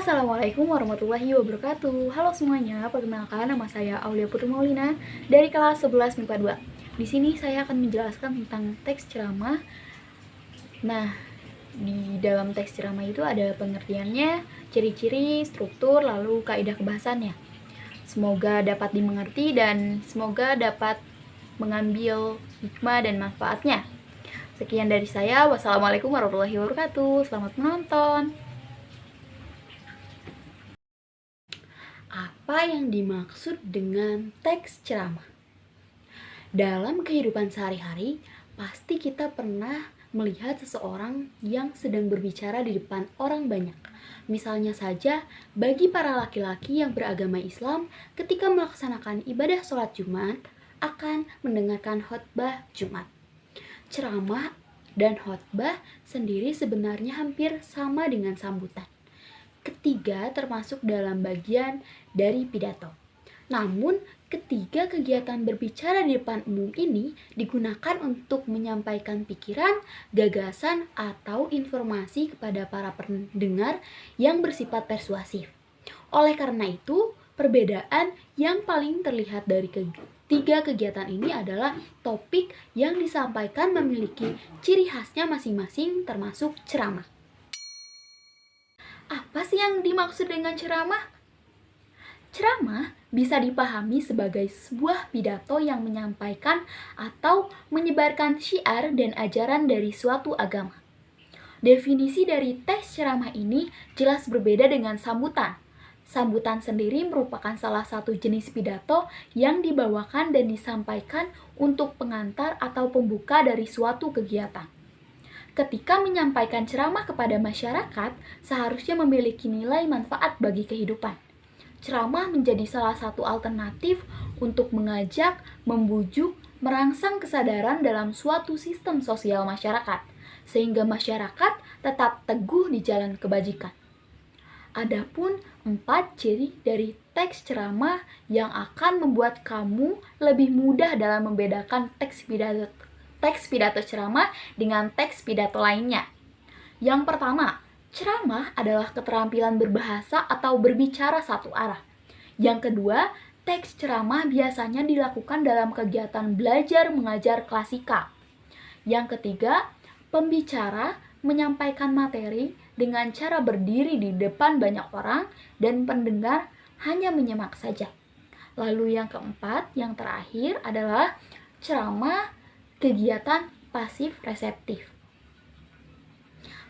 Assalamualaikum warahmatullahi wabarakatuh. Halo semuanya, perkenalkan nama saya Aulia Putri Maulina dari kelas 11 MIPA 2. Di sini saya akan menjelaskan tentang teks ceramah. Nah, di dalam teks ceramah itu ada pengertiannya, ciri-ciri, struktur, lalu kaidah kebahasannya. Semoga dapat dimengerti dan semoga dapat mengambil hikmah dan manfaatnya. Sekian dari saya. Wassalamualaikum warahmatullahi wabarakatuh. Selamat menonton. Apa yang dimaksud dengan teks ceramah? Dalam kehidupan sehari-hari, pasti kita pernah melihat seseorang yang sedang berbicara di depan orang banyak. Misalnya saja, bagi para laki-laki yang beragama Islam, ketika melaksanakan ibadah sholat Jumat, akan mendengarkan khotbah Jumat. Ceramah dan khotbah sendiri sebenarnya hampir sama dengan sambutan. Ketiga termasuk dalam bagian dari pidato. Namun, ketiga kegiatan berbicara di depan umum ini digunakan untuk menyampaikan pikiran, gagasan, atau informasi kepada para pendengar yang bersifat persuasif. Oleh karena itu, perbedaan yang paling terlihat dari ketiga kegiatan ini adalah topik yang disampaikan memiliki ciri khasnya masing-masing termasuk ceramah. Apa sih yang dimaksud dengan ceramah? Ceramah bisa dipahami sebagai sebuah pidato yang menyampaikan atau menyebarkan syiar dan ajaran dari suatu agama. Definisi dari teks ceramah ini jelas berbeda dengan sambutan. Sambutan sendiri merupakan salah satu jenis pidato yang dibawakan dan disampaikan untuk pengantar atau pembuka dari suatu kegiatan. Ketika menyampaikan ceramah kepada masyarakat, seharusnya memiliki nilai manfaat bagi kehidupan. Ceramah menjadi salah satu alternatif untuk mengajak, membujuk, merangsang kesadaran dalam suatu sistem sosial masyarakat, sehingga masyarakat tetap teguh di jalan kebajikan. Adapun 4 ciri dari teks ceramah yang akan membuat kamu lebih mudah dalam membedakan teks pidato ceramah dengan teks pidato lainnya. Yang pertama, ceramah adalah keterampilan berbahasa atau berbicara satu arah. Yang kedua, teks ceramah biasanya dilakukan dalam kegiatan belajar mengajar klasika. Yang ketiga, pembicara menyampaikan materi dengan cara berdiri di depan banyak orang dan pendengar hanya menyimak saja. Lalu yang keempat, yang terakhir adalah ceramah kegiatan pasif reseptif.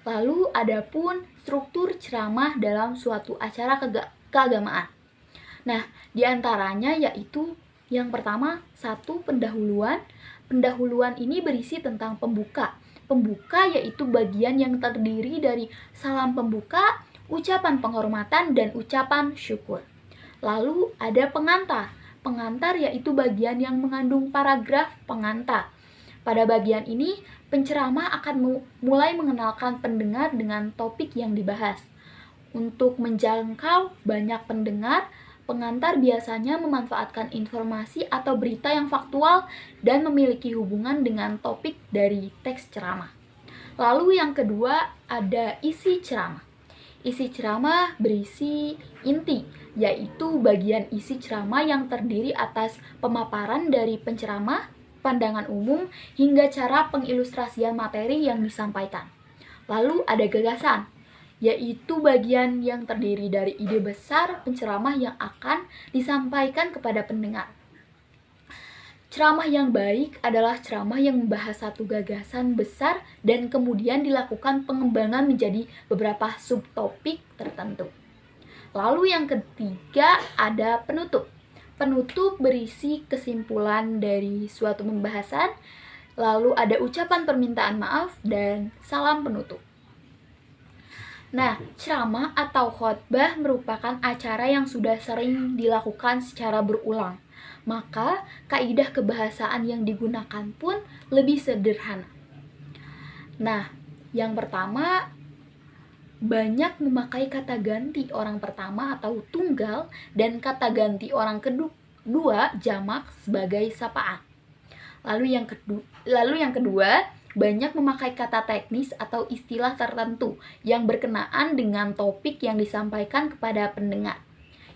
Lalu adapun struktur ceramah dalam suatu acara keagamaan. Nah, diantaranya yaitu yang pertama, 1. Pendahuluan. Pendahuluan ini berisi tentang pembuka. Pembuka yaitu bagian yang terdiri dari salam pembuka, ucapan penghormatan, dan ucapan syukur. Lalu ada pengantar. Pengantar yaitu bagian yang mengandung paragraf pengantar. Pada bagian ini, penceramah akan mulai mengenalkan pendengar dengan topik yang dibahas. Untuk menjangkau banyak pendengar, pengantar biasanya memanfaatkan informasi atau berita yang faktual dan memiliki hubungan dengan topik dari teks ceramah. Lalu yang kedua ada isi ceramah. Isi ceramah berisi inti, yaitu bagian isi ceramah yang terdiri atas pemaparan dari penceramah, pandangan umum, hingga cara pengilustrasian materi yang disampaikan. Lalu ada gagasan, yaitu bagian yang terdiri dari ide besar penceramah yang akan disampaikan kepada pendengar. Ceramah yang baik adalah ceramah yang membahas satu gagasan besar dan kemudian dilakukan pengembangan menjadi beberapa subtopik tertentu. Lalu yang ketiga ada penutup. Penutup berisi kesimpulan dari suatu pembahasan, lalu ada ucapan permintaan maaf dan salam penutup. Nah, ceramah atau khotbah merupakan acara yang sudah sering dilakukan secara berulang. Maka, kaidah kebahasaan yang digunakan pun lebih sederhana. Nah, yang pertama, banyak memakai kata ganti orang pertama atau tunggal dan kata ganti orang kedua jamak sebagai sapaan. Lalu yang kedua banyak memakai kata teknis atau istilah tertentu yang berkenaan dengan topik yang disampaikan kepada pendengar.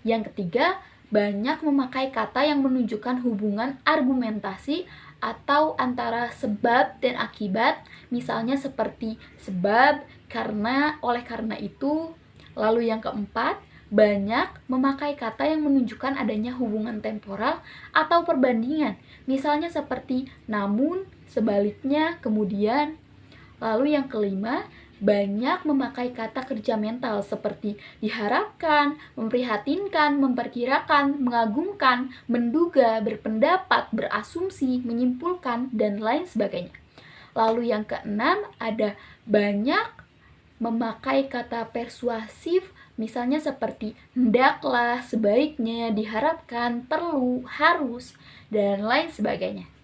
Yang ketiga, banyak memakai kata yang menunjukkan hubungan argumentasi atau antara sebab dan akibat, misalnya seperti sebab, karena, oleh karena itu. Lalu yang keempat, banyak memakai kata yang menunjukkan adanya hubungan temporal atau perbandingan, misalnya seperti namun, sebaliknya, kemudian. Lalu yang kelima, banyak memakai kata kerja mental seperti diharapkan, memprihatinkan, memperkirakan, mengagumkan, menduga, berpendapat, berasumsi, menyimpulkan, dan lain sebagainya. Lalu yang keenam, ada banyak memakai kata persuasif, misalnya seperti hendaklah, sebaiknya, diharapkan, perlu, harus, dan lain sebagainya.